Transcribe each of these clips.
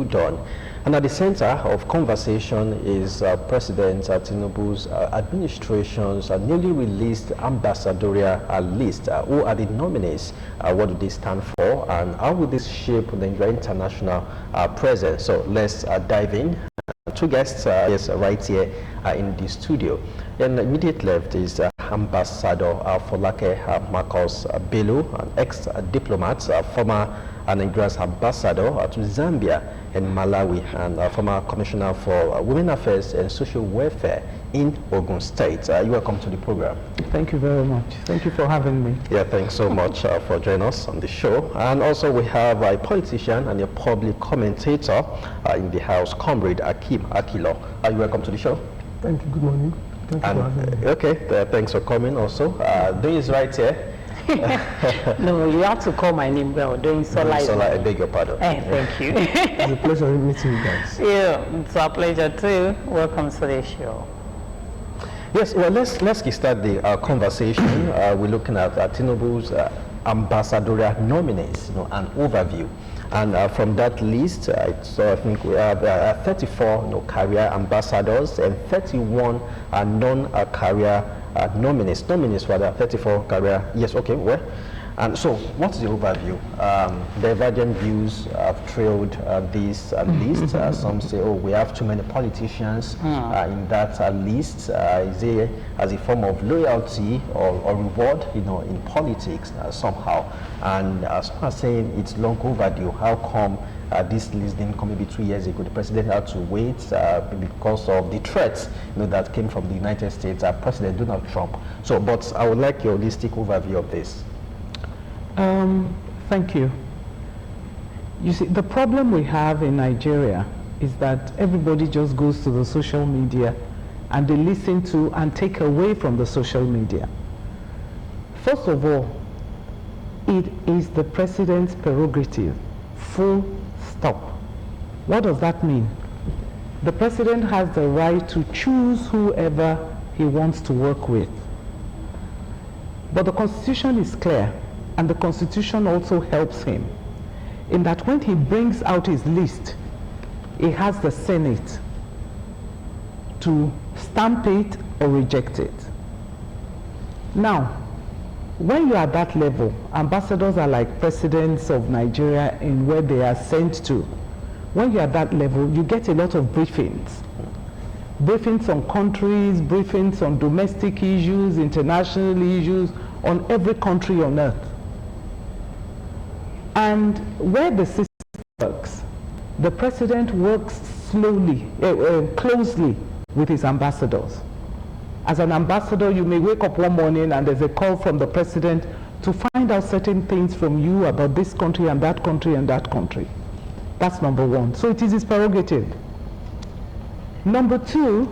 done. And at the center of conversation is President Tinubu's administration's newly released ambassadorial list. Who are the nominees? What do they stand for? And how will this shape the international presence? So let's dive in. Two guests right here in the studio. And immediate left is Ambassador Folake Marcus-Bello, an ex-diplomat, former Nigeria's ambassador to Zambia and Malawi, and former commissioner for Women Affairs and Social Welfare in Ogun State. You're welcome to the program. Thank you very much. Thank you for having me. Yeah, thanks so much for joining us on the show. And also we have a politician and a public commentator in the house, Comrade Akim Akilo. You're welcome to the show. Thank you. Good morning. Thank you for having me. Okay, thanks for coming also. Doing is right here. No, you have to call my name well. Doing Sola. I beg your pardon. Thank you. It's a pleasure meeting you guys. Yeah, it's our pleasure too. Welcome to the show. Yes, well, let's start the conversation. We're looking at Tinubu's ambassadorial nominees, an overview. And from that list, so I think we have 34 career ambassadors and 31 non-career nominees. Nominees rather, 34 career. Yes, okay, well. And so, what's the overview? Divergent views have trailed this list. Some say, oh, we have too many politicians in that list. Is it as a form of loyalty or reward, in politics somehow? And some are saying it's long overdue. How come this list didn't come maybe 2 years ago? The president had to wait because of the threats that came from the United States, President Donald Trump. So, but I would like your holistic overview of this. Thank you. You see, the problem we have in Nigeria is that everybody just goes to the social media and they listen to and take away from the social media. First of all, it is the president's prerogative, full stop. What does that mean? The president has the right to choose whoever he wants to work with. But the Constitution is clear. And the Constitution also helps him in that when he brings out his list, he has the Senate to stamp it or reject it. Now, when you are at that level, ambassadors are like presidents of Nigeria in where they are sent to. When you are at that level, you get a lot of briefings. Briefings on countries, briefings on domestic issues, international issues, on every country on earth. And where the system works, the president works slowly, closely with his ambassadors. As an ambassador, you may wake up one morning and there's a call from the president to find out certain things from you about this country and that country and that country. That's number one. So it is his prerogative. Number two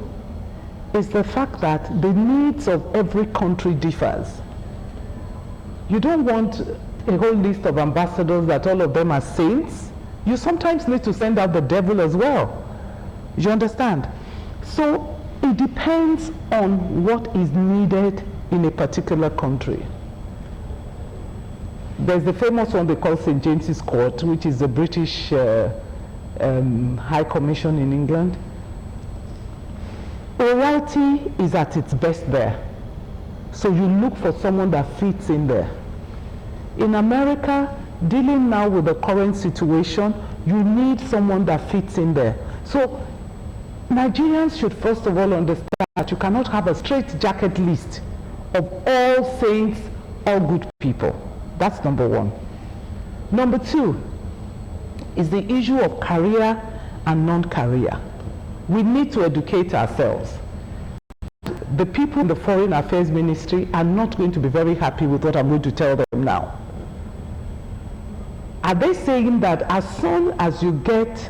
is the fact that the needs of every country differs. You don't want a whole list of ambassadors that all of them are saints. You sometimes need to send out the devil as well. You understand? So it depends on what is needed in a particular country. There's the famous one they call St. James's Court, which is the British High Commission in England. Loyalty is at its best there. So you look for someone that fits in there. In America, dealing now with the current situation, you need someone that fits in there. So Nigerians should first of all understand that you cannot have a straight-jacket list of all saints, all good people. That's number one. Number two is the issue of career and non-career. We need to educate ourselves. The people in the Foreign Affairs Ministry are not going to be very happy with what I'm going to tell them now. Are they saying that as soon as you get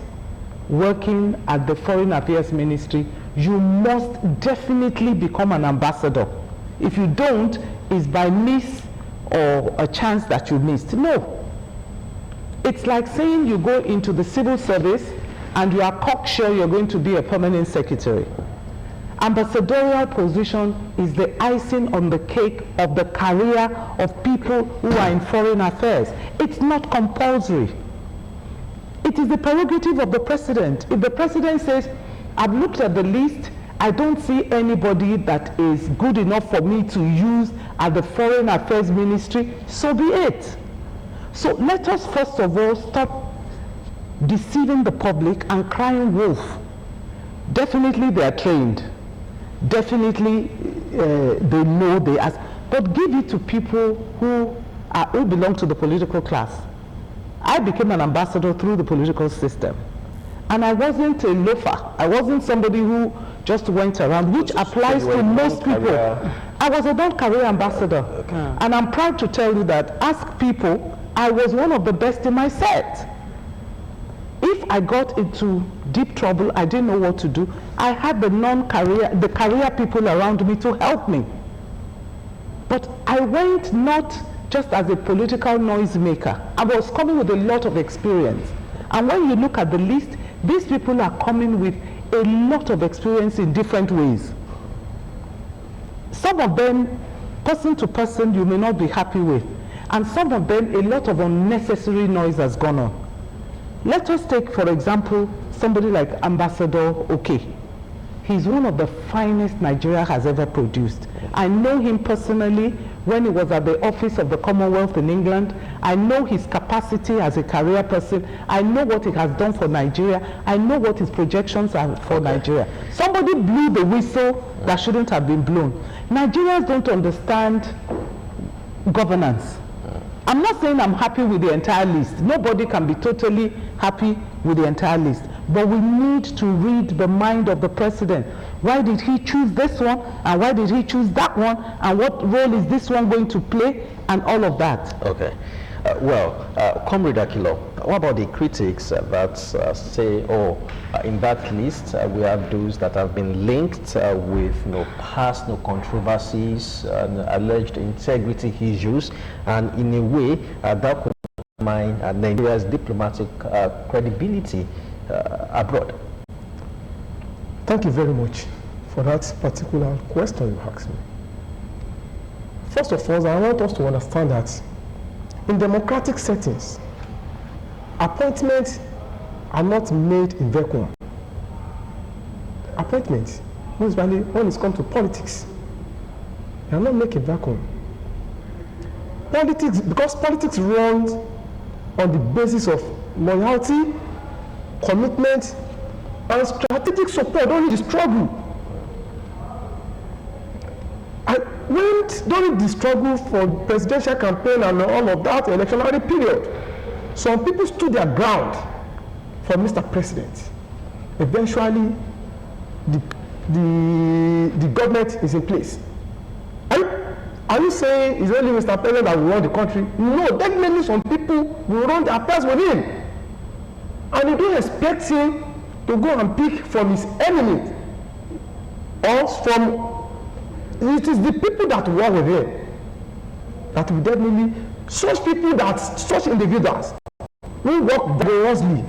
working at the Foreign Affairs Ministry, you must definitely become an ambassador? If you don't, it's by miss or a chance that you missed. No. It's like saying you go into the civil service and you are cocksure you're going to be a permanent secretary. Ambassadorial position is the icing on the cake of the career of people who are in foreign affairs. It's not compulsory. It is the prerogative of the president. If the president says, I've looked at the list, I don't see anybody that is good enough for me to use at the Foreign Affairs Ministry, so be it. So let us first of all stop deceiving the public and crying wolf. Definitely they are trained. Definitely they know they ask. But give it to people who belong to the political class. I became an ambassador through the political system. And I wasn't a loafer. I wasn't somebody who just went around, which applies to most people. I was a non-career ambassador. Okay. And I'm proud to tell you that, ask people, I was one of the best in my set. If I got into deep trouble, I didn't know what to do, I had the career people around me to help me. But I went not just as a political noisemaker. I was coming with a lot of experience. And when you look at the list, these people are coming with a lot of experience in different ways. Some of them, person to person, you may not be happy with. And some of them, a lot of unnecessary noise has gone on. Let us take, for example, somebody like Ambassador Oke. He's one of the finest Nigeria has ever produced. I know him personally when he was at the office of the Commonwealth in England. I know his capacity as a career person. I know what he has done for Nigeria. I know what his projections are for Nigeria. Somebody blew the whistle that shouldn't have been blown. Nigerians don't understand governance. I'm not saying I'm happy with the entire list. Nobody can be totally happy with the entire list. But we need to read the mind of the president. Why did he choose this one? And why did he choose that one? And what role is this one going to play? And all of that. Okay. Comrade Akilo, what about the critics that say, in that list we have those that have been linked with past controversies and alleged integrity issues, and in a way that could undermine Nigeria's diplomatic credibility abroad? Thank you very much for that particular question you asked me. First of all, I want us to understand that in democratic settings, appointments are not made in vacuum. Appointments, when it's come to politics, they are not made in vacuum. Politics, because politics runs on the basis of loyalty, commitment, and strategic support during the struggle. During the struggle for presidential campaign and all of that electionary period, some people stood their ground for Mr. President. Eventually, the government is in place. Are you saying it's only Mr. President that will run the country? No, definitely some people will run the affairs with him. And you don't expect him to go and pick from his enemy or from. It is the people that work with him that will definitely, such individuals will work vigorously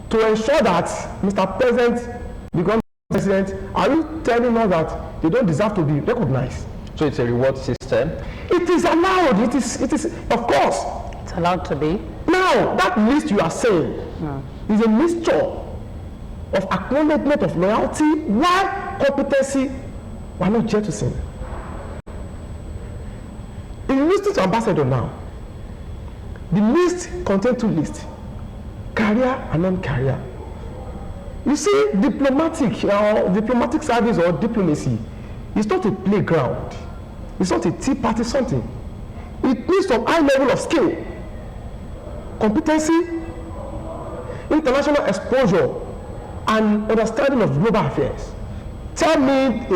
to ensure that Mr. President becomes president. Are you telling us that they don't deserve to be recognized? So it's a reward system? It is allowed. It is, of course. It's allowed to be. Now, that list you are saying is a mixture of acknowledgement of loyalty while competency were not jettisoned. In listing to ambassador now, the list contains two lists, career and non-career. You see, diplomatic service or diplomacy is not a playground. It's not a tea party something. It needs some high level of skill, competency, international exposure, and understanding of global affairs. Tell me,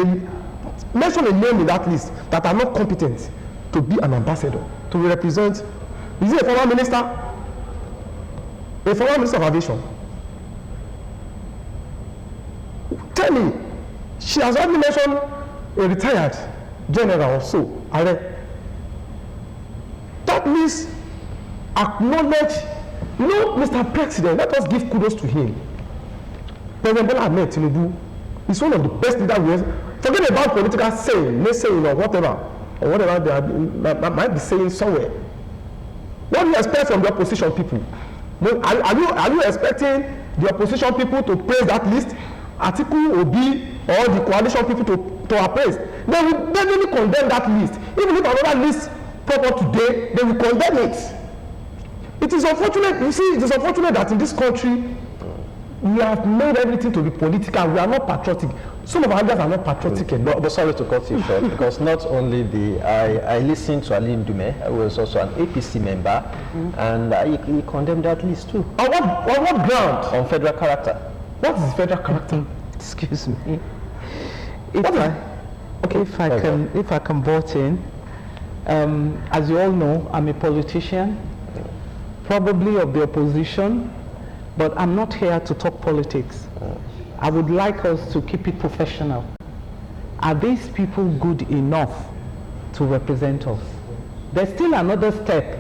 mention a name in that list that are not competent to be an ambassador, to represent. Is it a former minister? A former minister of aviation? Tell me, she has already mentioned a retired general or so. That means acknowledge, Mr. President, let us give kudos to him. President Bola Ahmed Tinubu is one of the best leaders we have. Forget about political saying, or whatever they might be saying somewhere. What do you expect from the opposition people? No, are you expecting the opposition people to praise that list? Atiku, Obi, or the coalition people to appraise? They will definitely condemn that list. Even if another list pop up today, they will condemn it. It is unfortunate, you see, it is unfortunate that in this country, we have made everything to be political. We are not patriotic. Some of our leaders are not patriotic enough. But sorry to cut you short, because not only I listened to Ali Ndume, who was also an APC member, and he condemned that list too. On what ground? On federal character. What is federal character? Excuse me. If I can butt in, as you all know, I'm a politician, probably of the opposition, but I'm not here to talk politics. I would like us to keep it professional. Are these people good enough to represent us? There's still another step.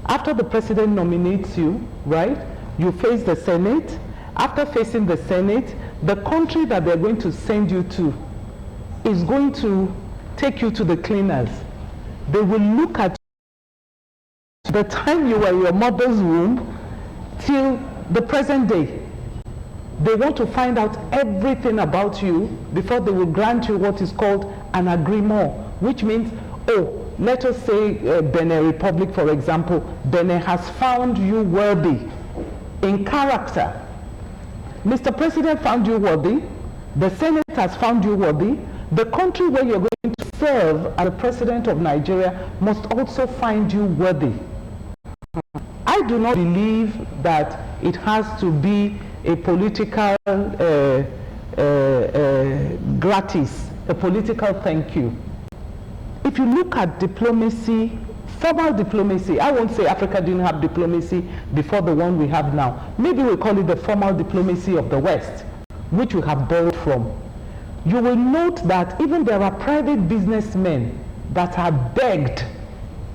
After the president nominates you, right, you face the Senate. After facing the Senate, the country that they're going to send you to is going to take you to the cleaners. They will look at the time you were in your mother's womb till the present day. They want to find out everything about you before they will grant you what is called an agreement, which means, oh, let us say Benin Republic, for example, Benin has found you worthy in character. Mr. President found you worthy, the Senate has found you worthy, the country where you're going to serve as the President of Nigeria must also find you worthy. I do not believe that it has to be a political gratis, a political thank you. If you look at diplomacy, formal diplomacy, I won't say Africa didn't have diplomacy before the one we have now. Maybe we call it the formal diplomacy of the West, which we have borrowed from. You will note that even there are private businessmen that are begged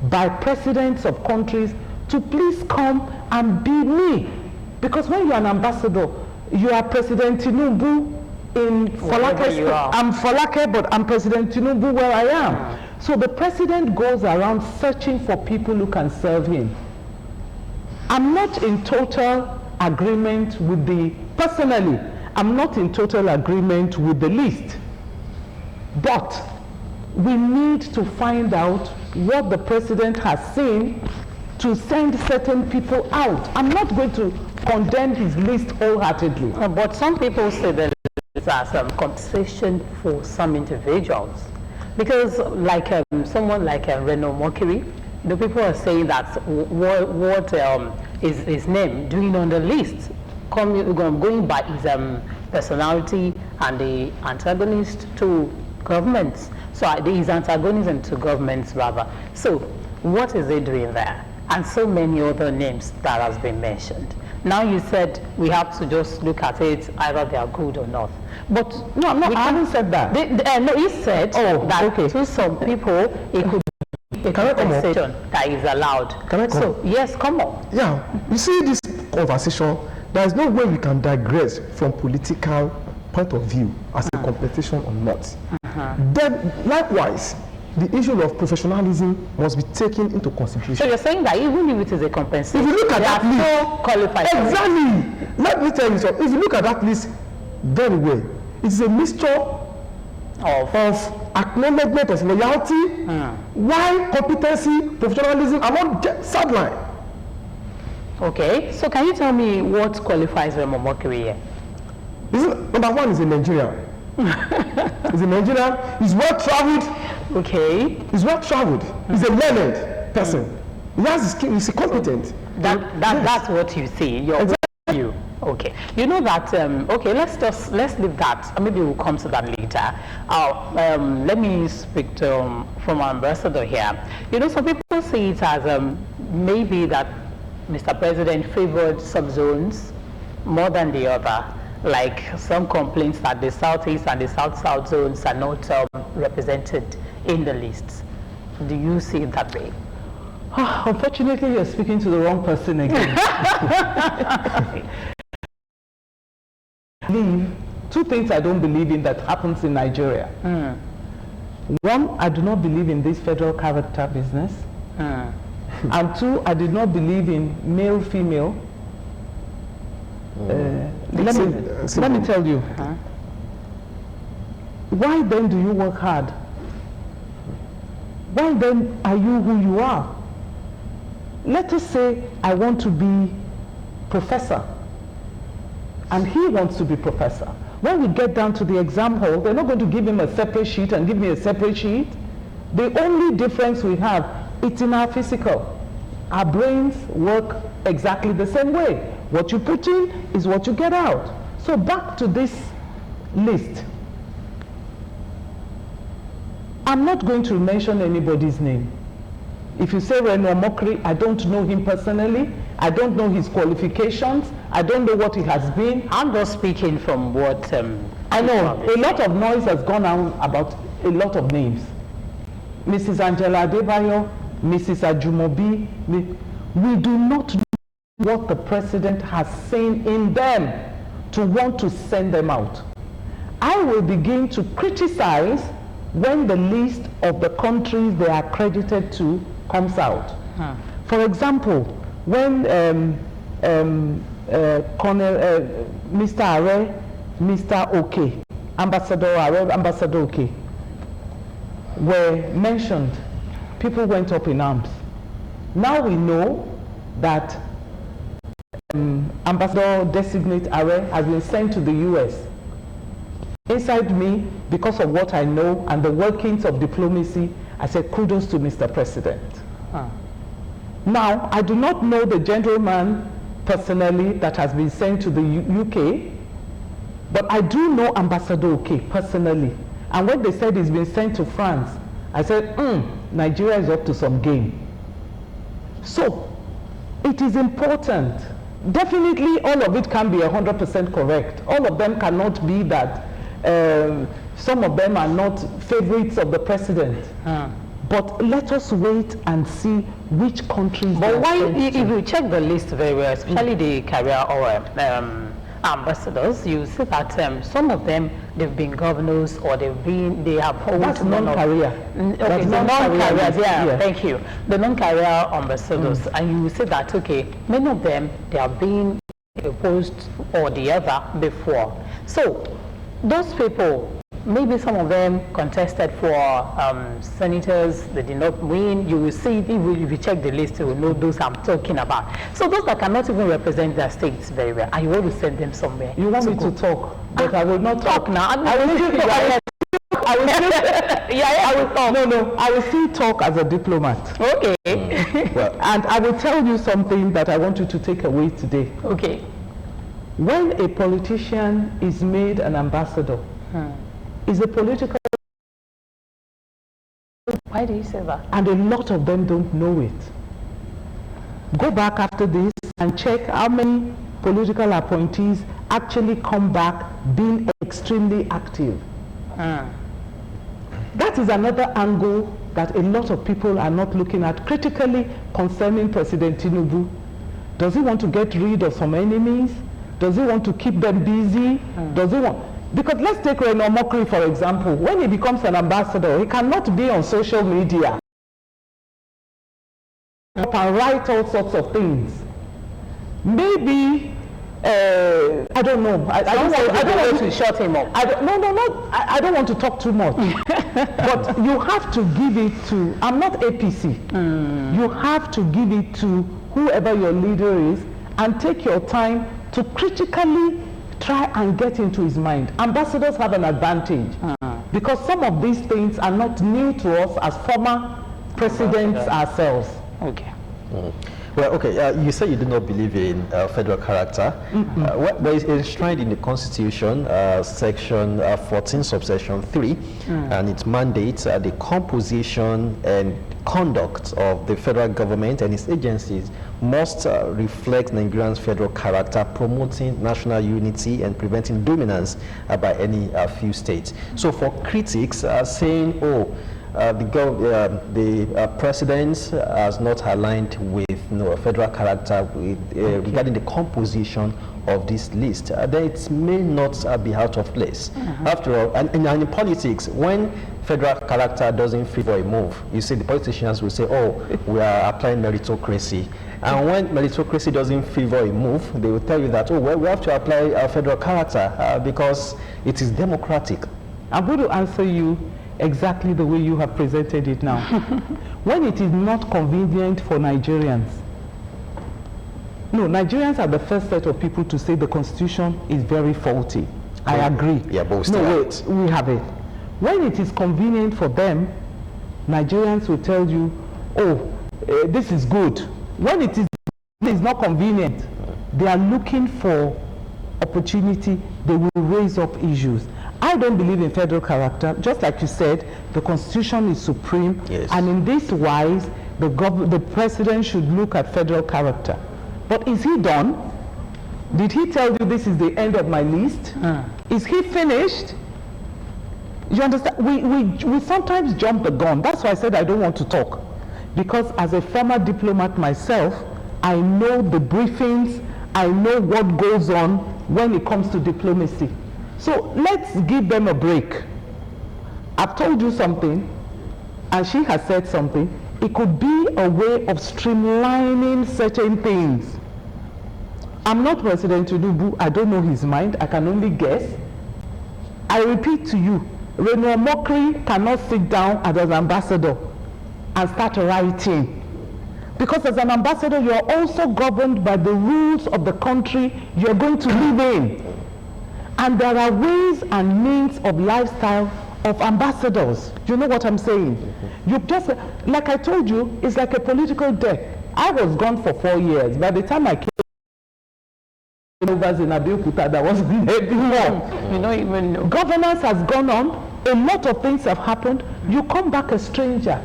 by presidents of countries to please come and be me. Because when you're an ambassador, you are President Tinubu in Folake. I'm Folake, but I'm President Tinubu where I am. So the president goes around searching for people who can serve him. I'm not in total agreement with personally, I'm not in total agreement with the list. But we need to find out what the president has seen to send certain people out. I'm not going to condemn his list wholeheartedly. But some people say that it's as compensation for some individuals. Because like someone like Reno Mokiri, the people are saying that what is his name doing on the list, going by his personality and the antagonist to governments. So his antagonism to governments rather. So what is he doing there? And so many other names that has been mentioned. Now you said we have to just look at it, either they are good or not. But no, I haven't said that. No, he said that to some people it could be a compensation that is allowed. Can I come? So yes, come on. Yeah, you see this conversation, there is no way we can digress from political point of view as a competition or not. Then likewise, the issue of professionalism must be taken into consideration. So you're saying that even if it is a compensation, if you look at that list, qualified. Exactly. Let me tell you something. If you look at that list very well, it's a mixture of acknowledgement of loyalty, while competency, professionalism are not sideline. Okay. So can you tell me what qualifies Remo Mokiri here? Number one is a Nigerian. He's a Nigerian. He's well traveled. Okay. He's well traveled. He's a learned person. He has skill. He's competent. That's what you see. Your view. Okay. You know that. Okay. Let's leave that. Maybe we'll come to that later. Let me speak to from our ambassador here. You know, some people see it as maybe that Mr. President favored some zones more than the other. Like some complaints that the Southeast and the South-South zones are not represented in the lists. Do you see it that way? Unfortunately, you're speaking to the wrong person again. Two things I don't believe in that happens in Nigeria. One, I do not believe in this federal character business. And two, I did not believe in male, female. Let me tell you. Why then do you work hard? Why then are you who you are? Let us say I want to be professor, and he wants to be professor. When we get down to the exam hall, they're not going to give him a separate sheet and give me a separate sheet. The only difference we have, it's in our physical. Our brains work exactly the same way. What you put in is what you get out. So back to this list. I'm not going to mention anybody's name. If you say Reno Mokri, I don't know him personally. I don't know his qualifications. I don't know what he has been. I'm just speaking from what I know. A lot of noise has gone on about a lot of names. Mrs. Angela Adebayo, Mrs. Ajumobi. We do not know what the president has seen in them to want to send them out. I will begin to criticize when the list of the countries they are accredited to comes out. For example, when Mr. Are, Mr. OK, Ambassador Are, Ambassador OK were mentioned, people went up in arms. Now we know that Ambassador Designate Are has been sent to the US. Inside me, because of what I know and the workings of diplomacy, I said kudos to Mr. President. Now, I do not know the gentleman personally that has been sent to the UK, but I do know Ambassador OK personally. And when they said he's been sent to France, I said, Nigeria is up to some game. So, it is important. Definitely, all of it can be 100% correct. All of them cannot be that some of them are not favorites of the president. But let us wait and see which countries. But why, if you check the list very well, especially the career or ambassadors, you see that some of them, they've been governors or they have held. That's non-career. Okay, so non-careers, yeah, thank you. The non-career ambassadors, and you see that, okay, many of them, they have been a post or the other before. So, those people, maybe some of them contested for senators, they did not win. You will see, if you check the list, you will know those I'm talking about. So those that cannot even represent their states very well, and you want to send them somewhere. You want me to talk, but I will not talk now. I will still talk. I will talk. No, I will still talk as a diplomat. Okay. Well, and I will tell you something that I want you to take away today. Okay. When a politician is made an ambassador, is a political. Why do you say that? And a lot of them don't know it. Go back after this and check how many political appointees actually come back being extremely active. That is another angle that a lot of people are not looking at critically concerning President Tinubu. Does he want to get rid of some enemies? Does he want to keep them busy? Does he want... Because let's take Reno Mokri, for example. When he becomes an ambassador, he cannot be on social media and write all sorts of things. Maybe, I don't know. I don't want to shut him up. I don't want to talk too much. But you have to give it to, I'm not APC. You have to give it to whoever your leader is and take your time to critically try and get into his mind. Ambassadors have an advantage because some of these things are not new to us as former presidents ourselves. Okay. Well, okay, you say you do not believe in federal character. Well, it's enshrined in the Constitution, Section 14, subsection 3, and it mandates the composition and conduct of the federal government and its agencies must reflect Nigeria's federal character, promoting national unity and preventing dominance by any few states. So for critics saying, the president has not aligned with a federal character with, regarding the composition of this list, then it may not be out of place. After all, and in politics, when federal character doesn't favor a move, you see the politicians will say, oh, we are applying meritocracy. And when meritocracy doesn't favor a move, they will tell you that, oh, well, we have to apply a federal character because it is democratic. I'm going to answer you exactly the way you have presented it now. When it is not convenient for Nigerians, no, Nigerians are the first set of people to say the Constitution is very faulty. I agree. Yeah, but wait, we have it. When it is convenient for them, Nigerians will tell you, oh, this is good. When it is not convenient, they are looking for opportunity, they will raise up issues. I don't believe in federal character. Just like you said, the Constitution is supreme, yes. And in this wise, the president should look at federal character. But is he done? Did he tell you this is the end of my list? Is he finished? You understand? We sometimes jump the gun. That's why I said I don't want to talk. Because as a former diplomat myself, I know the briefings, I know what goes on when it comes to diplomacy. So let's give them a break. I've told you something, and she has said something. It could be a way of streamlining certain things. I'm not President Tinubu. I don't know his mind. I can only guess. I repeat to you, Reno Mokri cannot sit down as an ambassador and start writing. Because as an ambassador, you're also governed by the rules of the country you're going to live in. And there are ways and means of lifestyle of ambassadors. You know what I'm saying? You just, like I told you, it's like a political death. I was gone for 4 years. By the time I came over in Abeokuta, there wasn't there before. You don't even know. Governance has gone on. A lot of things have happened. You come back a stranger.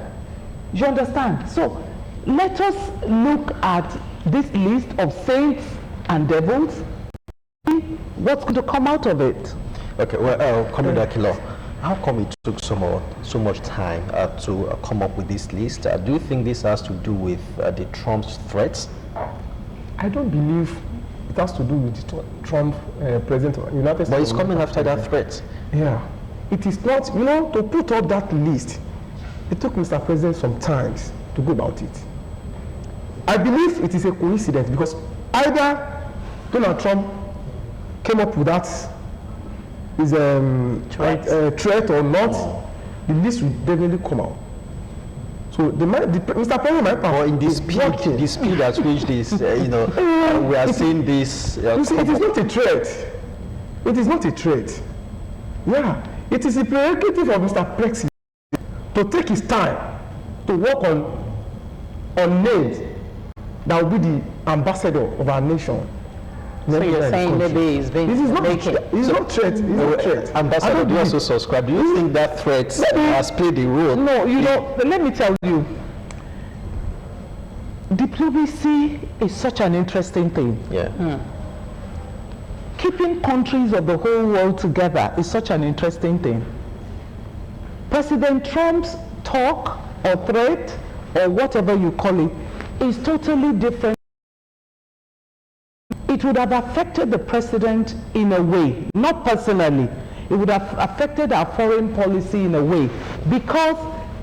You understand? So let us look at this list of saints and devils. What's going to come out of it? Okay, well, Commander Kilo, how come it took so much time to come up with this list? Do you think this has to do with the Trump's threats? I don't believe it has to do with the Trump president of the United States. But it's coming after that threat. Yeah. It is not, to put up that list, it took Mr. President some time to go about it. I believe it is a coincidence because either Donald Trump came up with that is threat or not, the list will definitely come out. So Mr. President might or in the speed at which this, we are seeing this. You see, it is not a threat. It is not a threat. Yeah, it is a prerogative of Mr. President to take his time to work on names that will be the ambassador of our nation. So you're saying maybe he's been making... It's not threat. It's not threat. Ambassador, do you also subscribe? Do you think that threat has played a role? No, let me tell you. Diplomacy is such an interesting thing. Yeah. Keeping countries of the whole world together is such an interesting thing. President Trump's talk or threat or whatever you call it is totally different. It would have affected the president in a way, not personally. It would have affected our foreign policy in a way because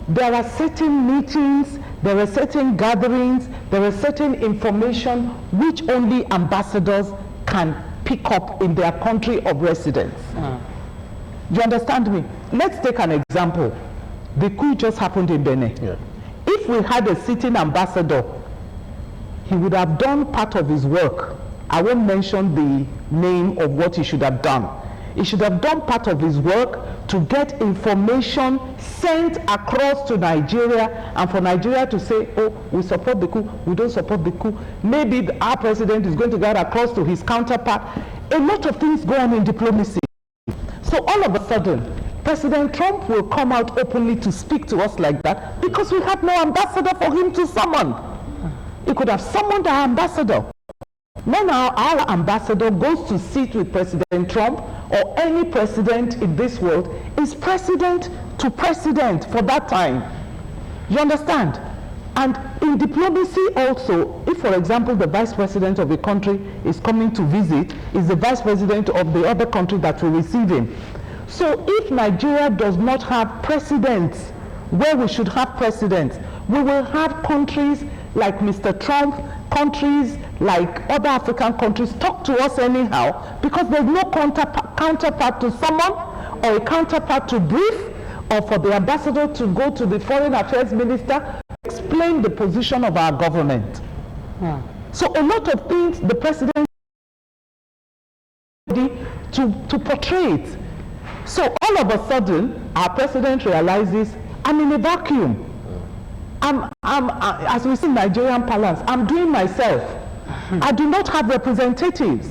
there are certain meetings, there are certain gatherings, there are certain information which only ambassadors can pick up in their country of residence. Do you understand me? Let's take an example. The coup just happened in Benin. Yeah. If we had a sitting ambassador, he would have done part of his work. I won't mention the name of what he should have done. He should have done part of his work to get information sent across to Nigeria and for Nigeria to say, oh, we support the coup, we don't support the coup. Maybe our president is going to get across to his counterpart. A lot of things go on in diplomacy. So all of a sudden, President Trump will come out openly to speak to us like that because we have no ambassador for him to summon. He could have summoned our ambassador. When our ambassador goes to sit with President Trump or any president in this world, is president to to president for that time. You understand? And in diplomacy also, if for example the vice president of a country is coming to visit, is the vice president of the other country that will receive him. So if Nigeria does not have presidents where we should have presidents, we will have countries like Mr. Trump, countries like other African countries talk to us anyhow because there's no counterpart to someone or a counterpart to brief or for the ambassador to go to the foreign affairs minister explain the position of our government. So a lot of things the president to portray it. So all of a sudden our president realizes I'm in a vacuum. As we see in Nigerian parlance, I'm doing myself. I do not have representatives.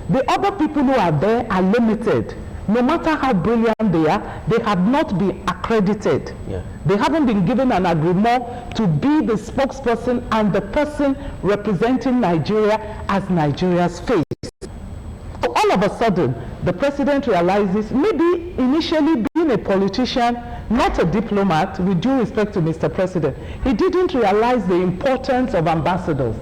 The other people who are there are limited. No matter how brilliant they are, they have not been accredited. Yeah. They haven't been given an agreement to be the spokesperson and the person representing Nigeria as Nigeria's face. So all of a sudden, the president realizes maybe initially being a politician, not a diplomat, with due respect to Mr. President, he didn't realize the importance of ambassadors.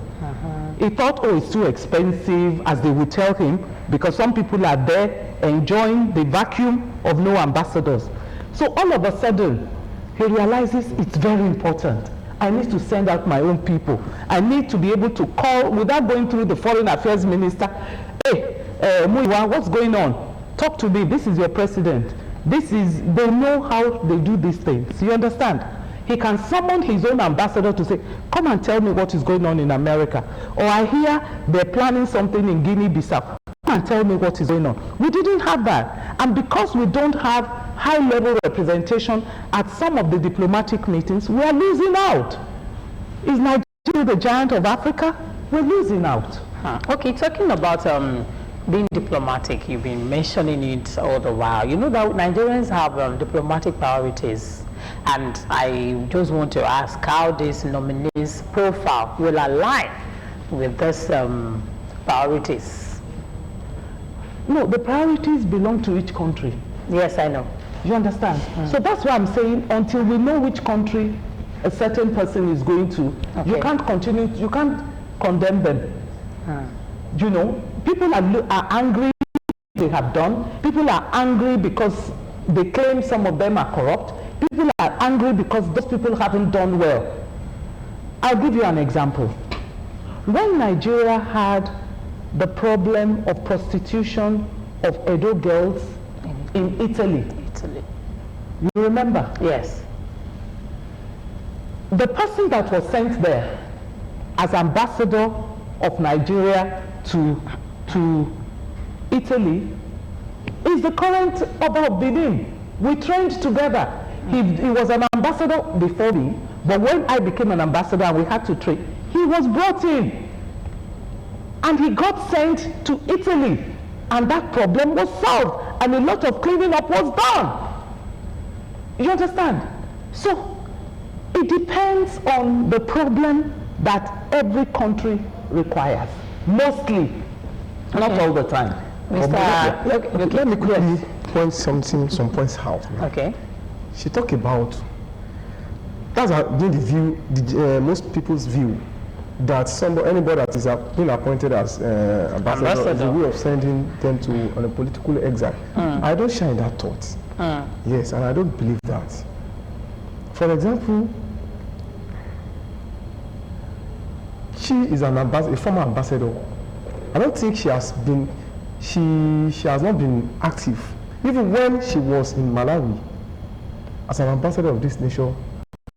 He thought, oh, it's too expensive, as they would tell him, because some people are there enjoying the vacuum of no ambassadors. So all of a sudden, he realizes it's very important. I need to send out my own people. I need to be able to call without going through the foreign affairs minister. Hey, Muiwa, what's going on? Talk to me. This is your president. They know how they do these things. You understand? He can summon his own ambassador to say, come and tell me what is going on in America. Or I hear they're planning something in Guinea-Bissau. Come and tell me what is going on. We didn't have that. And because we don't have high-level representation at some of the diplomatic meetings, we are losing out. Is Nigeria the giant of Africa? We're losing out. Okay, talking about being diplomatic, you've been mentioning it all the while. You know that Nigerians have diplomatic priorities. And I just want to ask how this nominee's profile will align with these priorities. No, the priorities belong to each country. Yes, I know. You understand? So that's why I'm saying until we know which country a certain person is going to, you can't continue, you can't condemn them. You know, people are angry they have done. People are angry because they claim some of them are corrupt. People are angry because those people haven't done well. I'll give you an example. When Nigeria had the problem of prostitution of Edo girls in Italy. You remember? Yes. The person that was sent there as ambassador of Nigeria to Italy is the current Oba of Benin. We trained together. He was an ambassador before me, but when I became an ambassador and we had to train, he was brought in. And he got sent to Italy. And that problem was solved. And a lot of cleaning up was done. You understand? So, it depends on the problem that every country requires. Mostly. Not all the time. Let me quickly point some points out. Okay. She talked about, that's been the view, most people's view, that anybody that is being appointed as ambassador is a way of sending them on a political exile. I don't share in that thought. Yes, and I don't believe that. For example, she is a former ambassador. I don't think she has not been active. Even when she was in Malawi as an ambassador of this nation,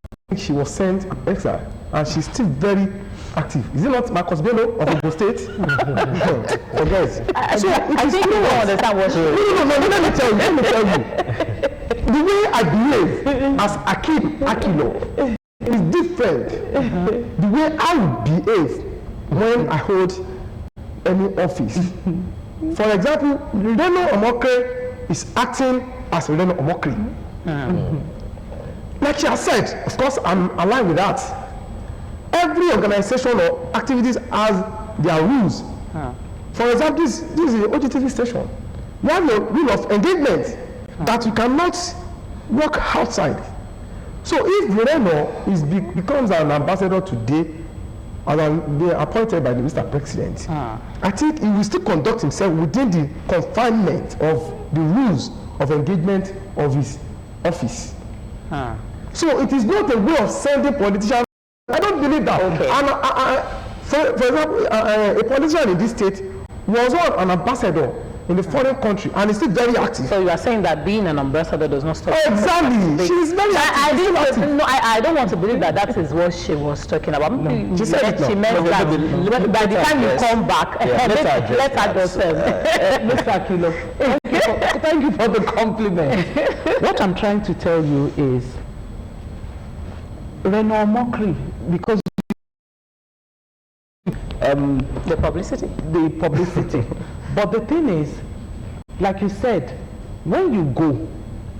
I think she was sent to exile, and she's still very active. Is it not Marcus-Bello of Ogun State? Guys. I think you don't understand what she is. No, let me tell you. The way I behave as Akilo is different. The way I would behave when I hold any office. For example, Reno Omokri is acting as Reno Omokri. Like she has said, of course, I'm aligned with that. Every organization or activities has their rules. For example, this is the OGTV station. You have a rule of engagement that you cannot work outside. So if Reno becomes an ambassador today, and they are appointed by the Mr. President, I think he will still conduct himself within the confinement of the rules of engagement of his office. So it is not a way of sending politicians. I don't believe that. Okay. And for example, a politician in this state was not an ambassador in a foreign country and is still very active. So you are saying that being an ambassador does not stop. Exactly. She is very active. I don't want to believe that that is what she was talking about. No. She said it she meant that by the time you come back, let's address Mr. Akilo, thank you for the compliment. What I'm trying to tell you is Reno mockery, because the publicity. But the thing is, like you said, when you go,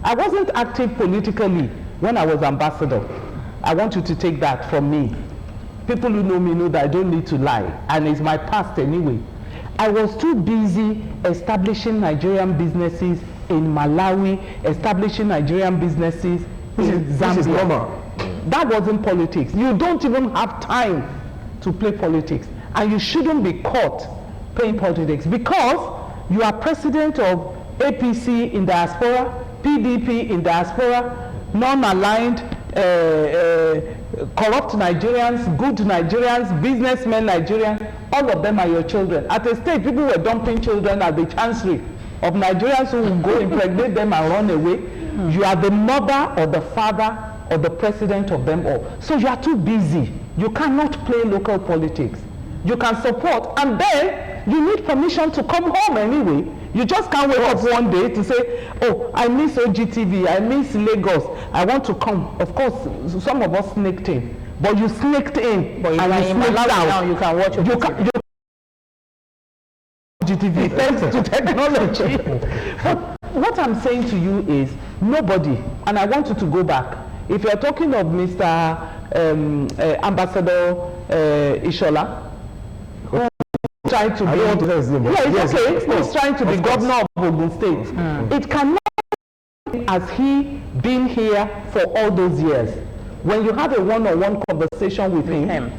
I wasn't active politically when I was ambassador. I want you to take that from me. People who know me know that I don't need to lie, and it's my past anyway. I was too busy establishing Nigerian businesses in Malawi, establishing Nigerian businesses in Zambia. This is normal. That wasn't politics. You don't even have time to play politics, and you shouldn't be caught playing politics because you are president of APC in diaspora, PDP in diaspora, non-aligned, corrupt Nigerians, good Nigerians, businessmen Nigerians, all of them are your children. At a stage, people were dumping children at the chancery of Nigerians who will go impregnate them and run away. You are the mother or the father or the president of them all. So you are too busy. You cannot play local politics. You can support, and then you need permission to come home anyway. You just can't wake up one day to say, oh, I miss OGTV, I miss Lagos, I want to come. Of course, some of us sneaked in, but you sneaked in, But and you sneaked out. now you can watch OGTV thanks to technology. But what I'm saying to you is, nobody, and I want you to go back. If you're talking of Mr. Ambassador Ishola, trying to be, he's trying to be governor of Ogun State. It cannot be as he been here for all those years. When you have a one-on-one conversation with him,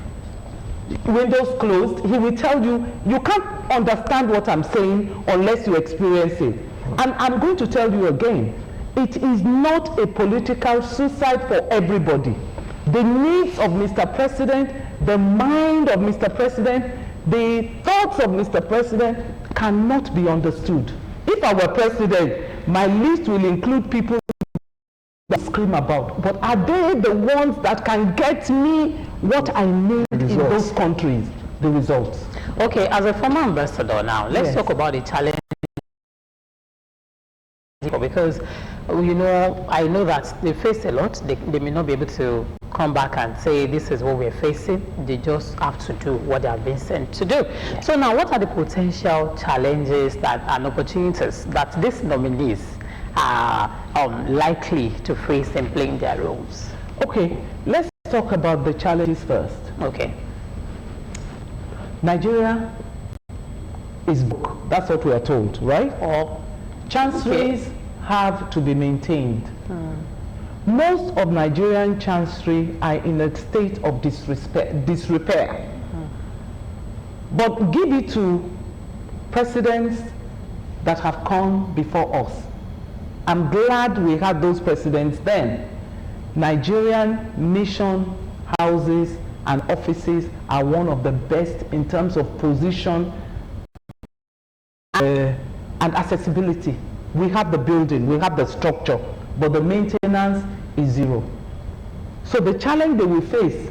windows closed, he will tell you, you can't understand what I'm saying unless you experience it. And I'm going to tell you again, it is not a political suicide for everybody. The needs of Mr. President, the mind of Mr. President, the thoughts of Mr. President cannot be understood. If I were president, my list will include people that scream about, but are they the ones that can get me what I need in those countries? The results. Okay, as a former ambassador now, let's talk about the challenge. Because, you know, I know that they face a lot. They may not be able to come back and say this is what we're facing. They just have to do what they have been sent to do. Yeah. So now, what are the potential challenges that and opportunities that these nominees are likely to face in playing their roles? Okay, let's talk about the challenges first. Okay. Nigeria is broke. That's what we are told, right? Or chanceries have to be maintained. Most of Nigerian chancery are in a state of disrepair. But give it to presidents that have come before us. I'm glad we had those presidents then. Nigerian mission houses and offices are one of the best in terms of position and accessibility. We have the building, we have the structure, but the maintenance is zero. So the challenge they will face,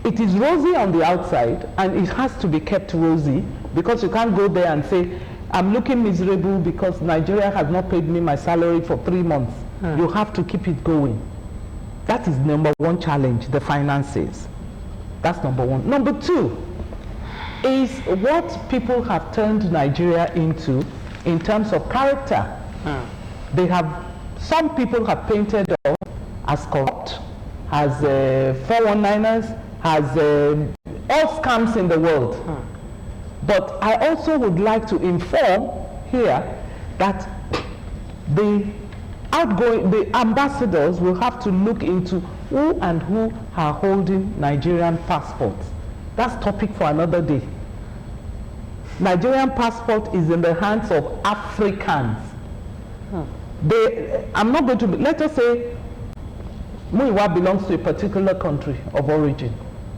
it is rosy on the outside and it has to be kept rosy, because you can't go there and say, I'm looking miserable because Nigeria has not paid me my salary for 3 months. You have to keep it going. That is number one challenge, the finances. That's number one. Number two is what people have turned Nigeria into in terms of character. They have, some people have painted us as corrupt, as 419ers, as all scams in the world. But I also would like to inform here that the the ambassadors will have to look into who and who are holding Nigerian passports. That's topic for another day. Nigerian passport is in the hands of Africans. I'm not going to, let us say Muiwa belongs to a particular country of origin,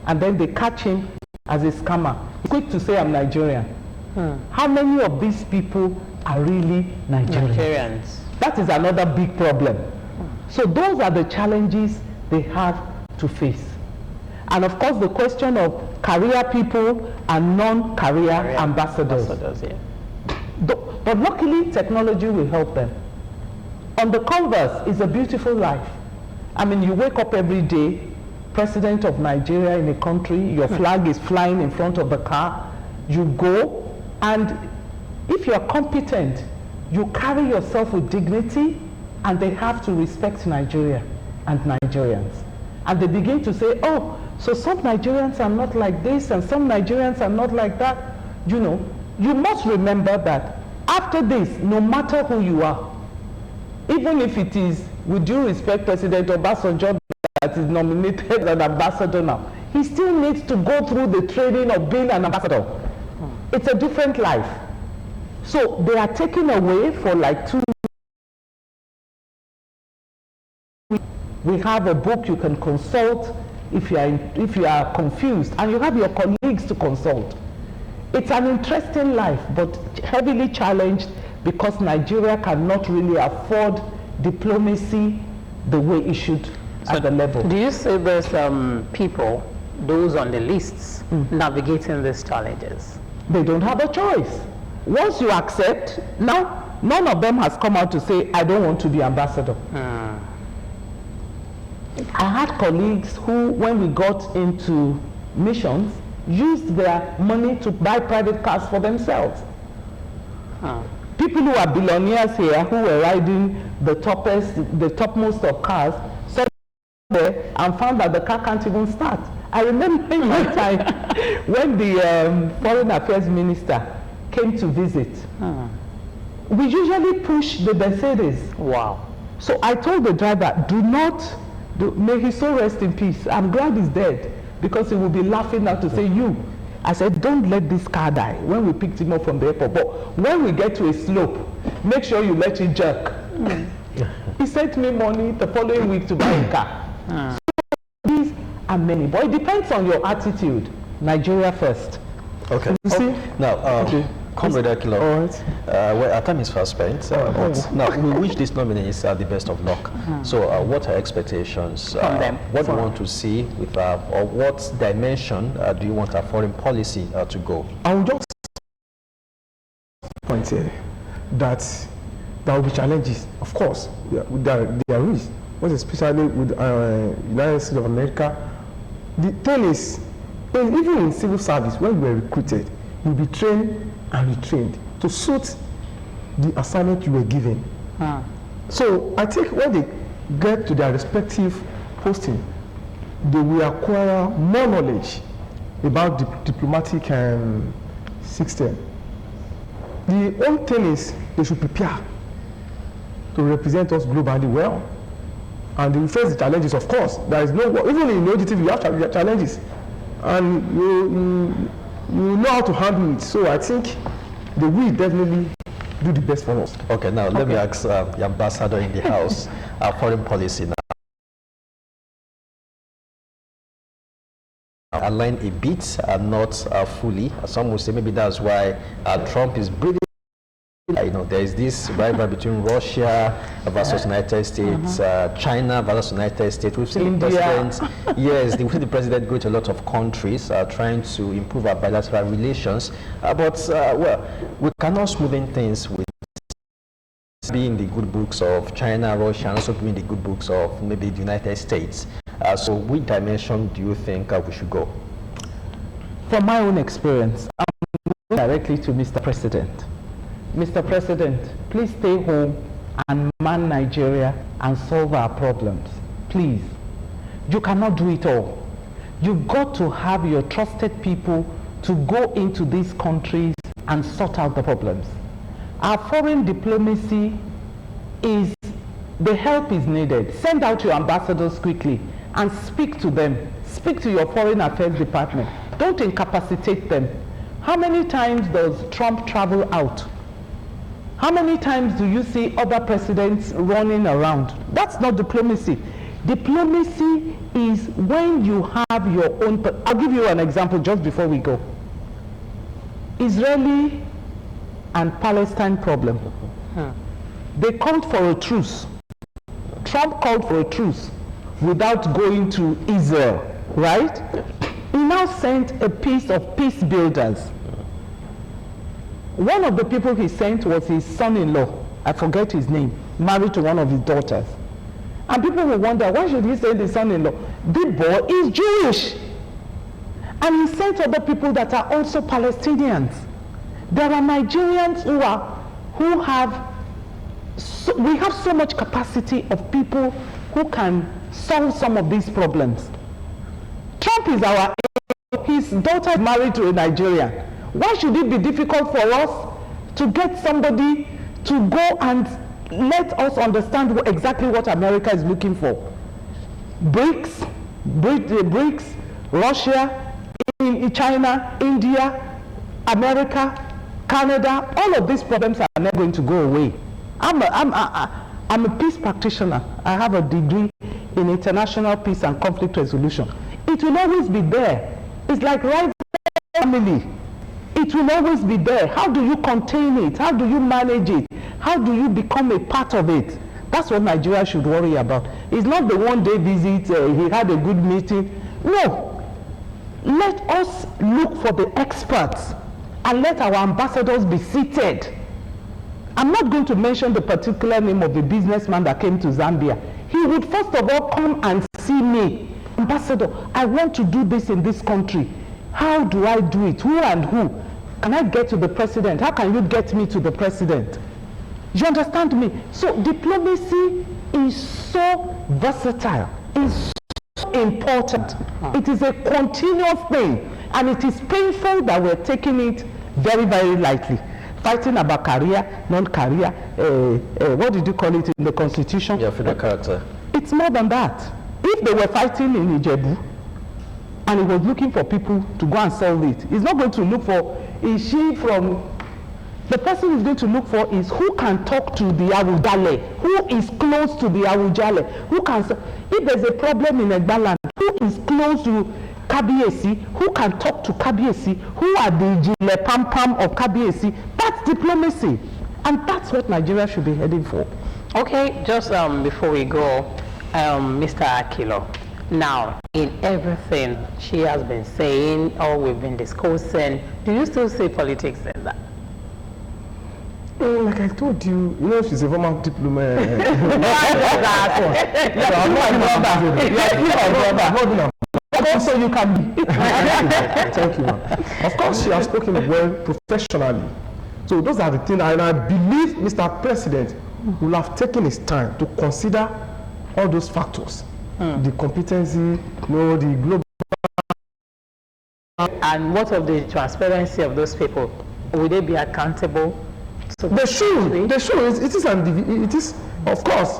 and then they catch him as a scammer. Quick to say I'm Nigerian. How many of these people are really Nigerians? That is another big problem. So those are the challenges they have to face. And of course the question of career people and non-career ambassadors. But luckily technology will help them. On the converse, it's a beautiful life. I mean, you wake up every day, president of Nigeria in a country, your flag is flying in front of the car, you go, and if you're competent, you carry yourself with dignity, and they have to respect Nigeria and Nigerians. And they begin to say, oh, so some Nigerians are not like this, and some Nigerians are not like that. You know, you must remember that after this, no matter who you are, even if it is, with due respect, President Obasanjo that is nominated as an ambassador now, he still needs to go through the training of being an ambassador. It's a different life. So they are taken away for like 2 weeks. We have a book you can consult if you are confused, and you have your colleagues to consult. It's an interesting life, but heavily challenged because Nigeria cannot really afford diplomacy the way it should at the level. Do you say there's people, those on the lists, navigating these challenges? They don't have a choice. Once you accept, now none of them has come out to say, I don't want to be ambassador. I had colleagues who, when we got into missions, used their money to buy private cars for themselves. People who are billionaires here, who were riding the topmost of cars, saw there and found that the car can't even start. I remember in my time when the Foreign Affairs Minister came to visit. We usually push the Mercedes. Wow. So I told the driver, may he so rest in peace. I'm glad he's dead, because he will be laughing now to say, you. I said, don't let this car die when we picked him up from the airport. But when we get to a slope, make sure you let it jerk. He sent me money the following week to buy a car. So these are many, but it depends on your attitude. Nigeria first. Okay. You see? Now, Comrade Akilo, well, our time is fast spent. Now, we wish these nominees the best of luck. So, what are expectations from them? What do you want to see with, or what dimension do you want our foreign policy to go? I will just point here that there will be challenges, of course. There is, most especially with United States of America. The thing is, even in civil service, when we were recruited, you'll be trained and retrained to suit the assignment you were given. So I think when they get to their respective posting, they will acquire more knowledge about the diplomatic system. The only thing is they should prepare to represent us globally well. And they will face the challenges, of course. There is no, even in OGTV, you have challenges. And you know how to handle it. So I think they will definitely do the best for us. Okay, now let me ask the ambassador in the house, our foreign policy now. Align a bit, not fully. Some will say maybe that's why Trump is breathing. You know, there is this rivalry between Russia versus United States, China versus United States. We've seen the president, we've seen the president go to a lot of countries trying to improve our bilateral relations. Well, we cannot smoothing things with being the good books of China, Russia, and also being the good books of maybe the United States. So which dimension do you think we should go? From my own experience, I'm going directly to Mr. President. Mr. President, please stay home and man Nigeria and solve our problems. Please. You cannot do it all. You've got to have your trusted people to go into these countries and sort out the problems. Our foreign diplomacy is the help is needed. Send out your ambassadors quickly and speak to them. Speak to your foreign affairs department. Don't incapacitate them. How many times does Trump travel out? How many times do you see other presidents running around? That's not diplomacy. Diplomacy is when you have your own. I'll give you an example just before we go. Israeli and Palestine problem. They called for a truce. Trump called for a truce without going to Israel, right? He now sent a piece of peace builders. One of the people he sent was his son-in-law, I forget his name, married to one of his daughters. And people will wonder, why should he send his son-in-law? The boy is Jewish. And he sent other people that are also Palestinians. There are Nigerians who have, we have so much capacity of people who can solve some of these problems. Trump is his daughter is married to a Nigerian. Why should it be difficult for us to get somebody to go and let us understand exactly what America is looking for? BRICS, Russia, China, India, America, Canada, all of these problems are never going to go away. I'm a peace practitioner. I have a degree in international peace and conflict resolution. It will always be there. It's like rival family. It will always be there. How do you contain it? How do you manage it? How do you become a part of it? That's what Nigeria should worry about. It's not the one-day visit, he had a good meeting. No. Let us look for the experts and let our ambassadors be seated. I'm not going to mention the particular name of the businessman that came to Zambia. He would first of all come and see me. Ambassador, I want to do this in this country. How do I do it? Who and who? Can I get to the president? How can you get me to the president? You understand me? So diplomacy is so versatile, is so important. It is a continuous thing, and it is painful that we're taking it very, very lightly. Fighting about career, non-career, what did you call it in the constitution? Yeah, for the character. It's more than that. If they were fighting in Ijebu, and he was looking for people to go and solve it, he's not going to look for, is she from, the person he's going to look for is who can talk to the Awujale, who is close to the Awujale, who can, if there's a problem in Egbaland, who is close to Kabiesi, who can talk to Kabiesi, who are the Jile Pam Pam of Kabiesi. That's diplomacy. And that's what Nigeria should be heading for. Okay, just before we go, Mr. Akilo, now, in everything she has been saying or we've been discussing, do you still see politics in that? Like I told you, she's a former diplomat. Also, you can be. Thank you, ma'am. Of course, she has spoken well professionally. So those are the things, and I believe Mr. President will have taken his time to consider all those factors. The competency, the global. And what of the transparency of those people? Will they be accountable? They should. It is, of course.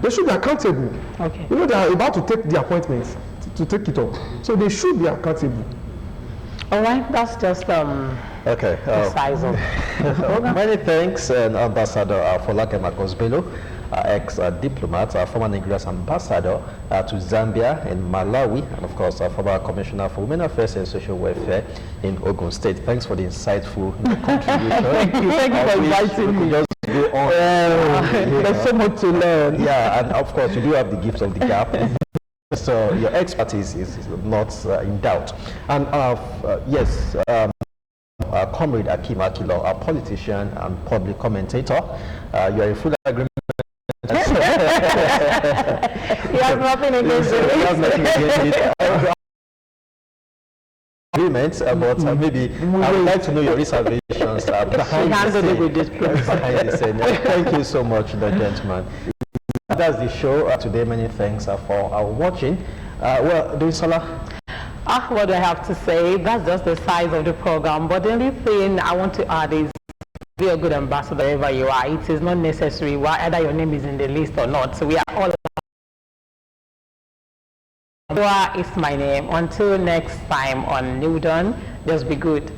They should be accountable. Okay. They are about to take the appointments, to take it up. So they should be accountable. All right, that's just okay. The size of the program. Many thanks, Ambassador Folake Marcus-Bello, ex-diplomat, former Nigeria's ambassador to Zambia and Malawi, and of course, former Commissioner for Women Affairs and Social Welfare in Ogun State. Thanks for the insightful contribution. Thank you for inviting me. Just go on. There's so much to learn. Yeah, and of course, you do have the gift of the gap. So your expertise is not in doubt. And yes, Comrade Akim Akilo, a politician and public commentator, you are in full agreement. He has nothing against it. He has nothing against it. Agreements, but maybe I would like to know your reservations behind the scene. Thank you so much, the gentleman. That's the show today. Many thanks for watching. Well, Doisola. What do I have to say? That's just the size of the program. But the only thing I want to add is be a good ambassador wherever you are. It is not necessary whether your name is in the list or not. So we are all. Is my name. Until next time on New Dawn, just be good.